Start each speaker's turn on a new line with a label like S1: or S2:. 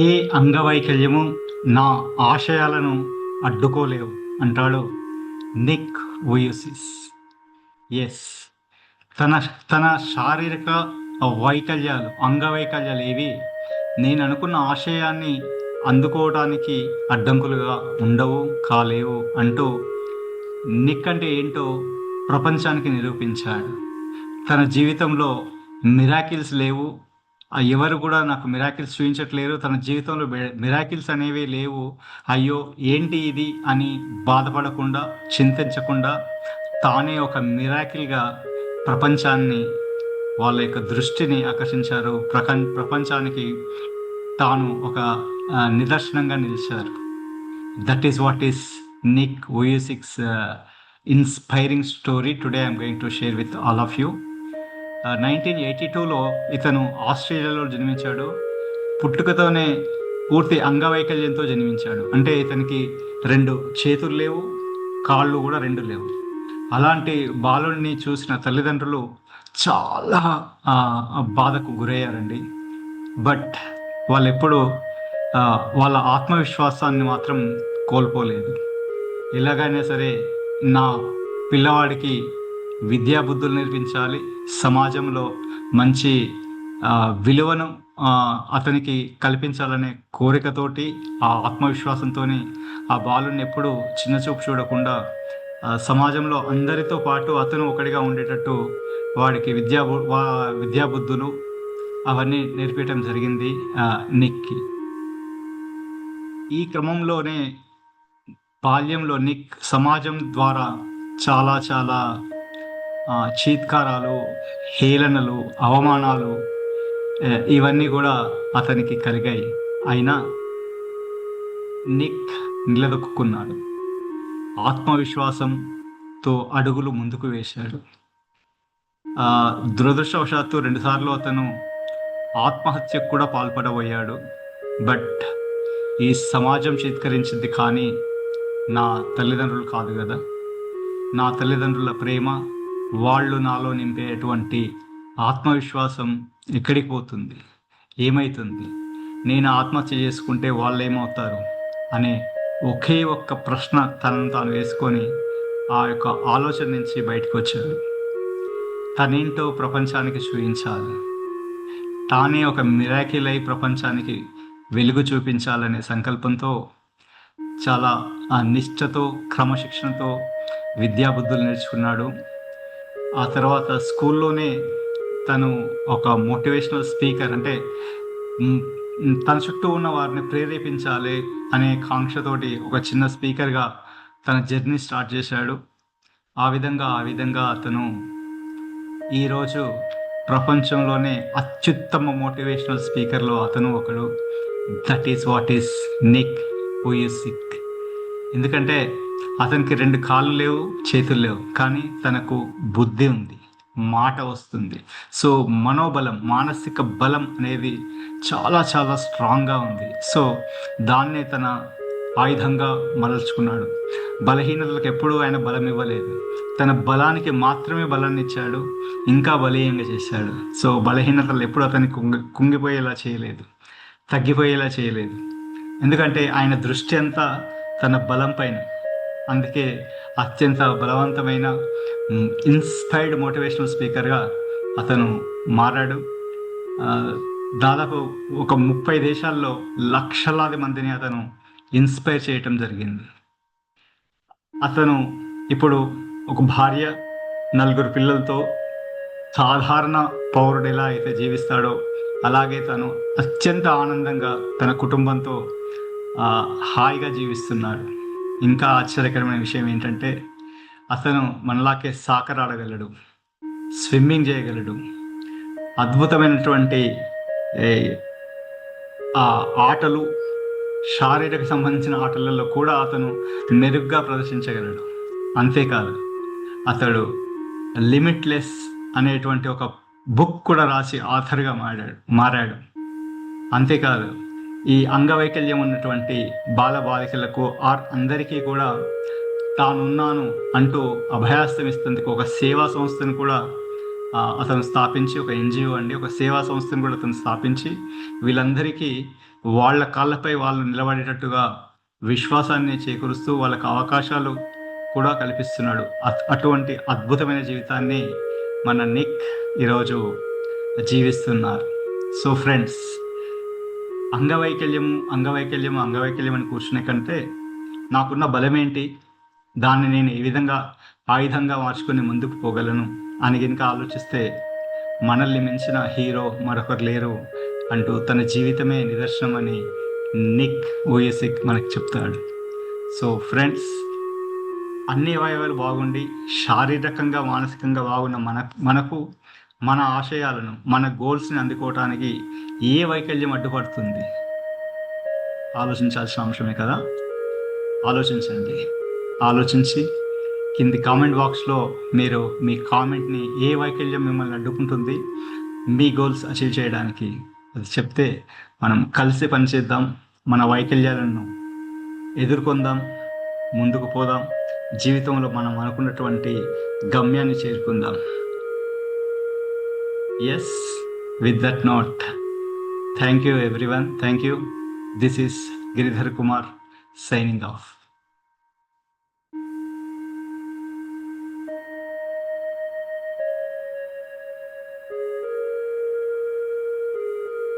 S1: ఏ అంగవైకల్యము నా ఆశయాలను అడ్డుకోలేవు అంటాడు నిక్ వూయిసిస్. ఎస్, తన తన శారీరక వైకల్యాలు, అంగవైకల్యాలు ఏవి నేను అనుకున్న ఆశయాన్ని అందుకోవడానికి అడ్డంకులుగా ఉండవు, కాలేవు అంటూ నిక్ అంటే ఏంటో ప్రపంచానికి నిరూపించాడు. తన జీవితంలో మిరాకిల్స్ లేవు, ఎవరు కూడా నాకు మిరాకిల్స్ చూపించట్లేరు, తన జీవితంలో మిరాకిల్స్ అనేవి లేవు, అయ్యో ఏంటి ఇది అని బాధపడకుండా, చింతించకుండా తానే ఒక మిరాకిల్గా ప్రపంచాన్ని, వాళ్ళ యొక్క దృష్టిని ఆకర్షించారు. ప్రపంచానికి తాను ఒక నిదర్శనంగా నిలిచారు. That is what is Nick Vujicic inspiring story today I'm going to share with all of you. 1982లో ఇతను ఆస్ట్రేలియాలో జన్మించాడు. పుట్టుకతోనే పూర్తి అంగవైకల్యంతో జన్మించాడు. అంటే ఇతనికి 2 చేతులు లేవు, కాళ్ళు కూడా 2 లేవు. అలాంటి బాలుడిని చూసిన తల్లిదండ్రులు చాలా బాధకు గురయ్యారండి. బట్ వాళ్ళు ఎప్పుడు వాళ్ళ ఆత్మవిశ్వాసాన్ని మాత్రం కోల్పోలేదు. ఎలాగైనా సరే నా పిల్లవాడికి విద్యాబుద్ధులు నేర్పించాలి, సమాజంలో మంచి విలువను అతనికి కల్పించాలనే కోరికతోటి, ఆ ఆత్మవిశ్వాసంతో ఆ బాలుని ఎప్పుడు చిన్నచూపు చూడకుండా సమాజంలో అందరితో పాటు అతను ఒకటిగా ఉండేటట్టు వాడికి విద్యాబుద్ధులు అవన్నీ నేర్పించడం జరిగింది నిక్కి. ఈ క్రమంలోనే బాల్యంలో నిక్ సమాజం ద్వారా చాలా చాలా చీత్కారాలు, హేళనలు, అవమానాలు ఇవన్నీ కూడా అతనికి కలిగాయి. అయినా నిక్ నిలదొక్కున్నాడు, ఆత్మవిశ్వాసంతో అడుగులు ముందుకు వేశాడు. దురదృష్టవశాత్తు 2 సార్లు అతను ఆత్మహత్యకు కూడా పాల్పడబోయాడు. బట్ ఈ సమాజం చీత్కరించింది, కానీ నా తల్లిదండ్రులు కాదు కదా. నా తల్లిదండ్రుల ప్రేమ, వాళ్ళు నాలో నింపేటువంటి ఆత్మవిశ్వాసం ఎక్కడికి పోతుంది, ఏమవుతుంది, నేను ఆత్మహత్య చేసుకుంటే వాళ్ళు ఏమవుతారు అనే ఒకే ఒక్క ప్రశ్న తనను తాను వేసుకొని ఆ యొక్క ఆలోచన నుంచి బయటకు వచ్చాడు. తనేంటో ప్రపంచానికి చూపించాలి, తానే ఒక మిరాకిల్ అయి ప్రపంచానికి వెలుగు చూపించాలనే సంకల్పంతో చాలా నిష్ఠతో, క్రమశిక్షణతో విద్యాబుద్ధులు నేర్చుకున్నాడు. ఆ తర్వాత స్కూల్లోనే తను ఒక మోటివేషనల్ స్పీకర్, అంటే తన చుట్టూ ఉన్న వారిని ప్రేరేపించాలి అనే కాంక్షతోటి ఒక చిన్న స్పీకర్గా తన జర్నీ స్టార్ట్ చేశాడు. ఆ విధంగా అతను ఈరోజు ప్రపంచంలోనే అత్యుత్తమ మోటివేషనల్ స్పీకర్లో అతను ఒకడు. That is what is Nick Vujicic. ఎందుకంటే అతనికి 2 కాళ్ళు లేవు, చేతులు లేవు, కానీ తనకు బుద్ధి ఉంది, మాట వస్తుంది. సో మనోబలం, మానసిక బలం అనేది చాలా చాలా స్ట్రాంగ్గా ఉంది. సో దాన్నే తన ఆయుధంగా మలచుకున్నాడు. బలహీనతలకు ఎప్పుడూ ఆయన బలం ఇవ్వలేదు, తన బలానికి మాత్రమే బలాన్ని ఇచ్చాడు, ఇంకా బలీయంగా చేశాడు. సో బలహీనతలు ఎప్పుడు అతనికి కుంగిపోయేలా చేయలేదు, తగ్గిపోయేలా చేయలేదు. ఎందుకంటే ఆయన దృష్టి అంతా తన బలం పైన. అందుకే అత్యంత బలవంతమైన ఇన్స్పైర్డ్ మోటివేషనల్ స్పీకర్గా అతను మారాడు. దాదాపు ఒక 30 దేశాల్లో లక్షలాది మందిని అతను ఇన్స్పైర్ చేయటం జరిగింది. అతను ఇప్పుడు ఒక భార్య, 4 పిల్లలతో సాధారణ పౌరుడు ఎలా అయితే జీవిస్తాడో అలాగే తను అత్యంత ఆనందంగా తన కుటుంబంతో హాయిగా జీవిస్తున్నాడు. ఇంకా ఆశ్చర్యకరమైన విషయం ఏంటంటే అతను మనలాగే సాకర్ ఆడగలడు, స్విమ్మింగ్ చేయగలడు, అద్భుతమైనటువంటి ఆటలు, శారీరక సంబంధించిన ఆటలలో కూడా అతను మెరుగ్గా ప్రదర్శించగలడు. అంతేకాదు, అతడు లిమిట్లెస్ అనేటువంటి ఒక బుక్ కూడా రాసి ఆథర్గా మారాడు. అంతేకాదు, ఈ అంగవైకల్యం ఉన్నటువంటి బాలబాలికలకు అందరికీ కూడా తానున్నాను అంటూ అభయాస్తం ఇస్తుంది ఒక సేవా సంస్థను కూడా అతను స్థాపించి, ఒక ఎన్జిఓ అండి, ఒక సేవా సంస్థను కూడా అతను స్థాపించి వీళ్ళందరికీ వాళ్ళ కాళ్ళపై వాళ్ళు నిలబడేటట్టుగా విశ్వాసాన్ని చేకూరుస్తూ వాళ్ళకి అవకాశాలు కూడా కల్పిస్తున్నాడు. అటువంటి అద్భుతమైన జీవితాన్ని మన నిక్ ఈరోజు జీవిస్తున్నారు. సో ఫ్రెండ్స్, అంగవైకల్యం అని కూర్చునే కంటే నాకున్న బలమేంటి, దాన్ని నేను ఏ విధంగా ఆయుధంగా మార్చుకొని ముందుకు పోగలను అని కనుక ఆలోచిస్తే మనల్ని మించిన హీరో మరొకరు లేరు అంటూ తన జీవితమే నిదర్శనం అని నిక్ వూయసిక్ మనకు చెప్తాడు. సో ఫ్రెండ్స్, అన్ని అవయవాలు బాగుండి శారీరకంగా మానసికంగా బాగున్న మనకు మన ఆశయాలను, మన గోల్స్ని అందుకోవటానికి ఏ వైకల్యం అడ్డుపడుతుంది? ఆలోచించాల్సిన అంశమే కదా. ఆలోచించండి. ఆలోచించి కింది కామెంట్ బాక్స్లో మీరు మీ కామెంట్ని, ఏ వైకల్యం మిమ్మల్ని అడ్డుకుంటుంది మీ గోల్స్ అచీవ్ చేయడానికి, అది చెప్తే మనం కలిసి పనిచేద్దాం, మన వైకల్యాలను ఎదుర్కొందాం, ముందుకు పోదాం, జీవితంలో మనం అనుకున్నటువంటి గమ్యాన్ని చేరుకుందాం. Yes, with that note, thank you everyone. Thank you. This is Giridhar Kumar signing off.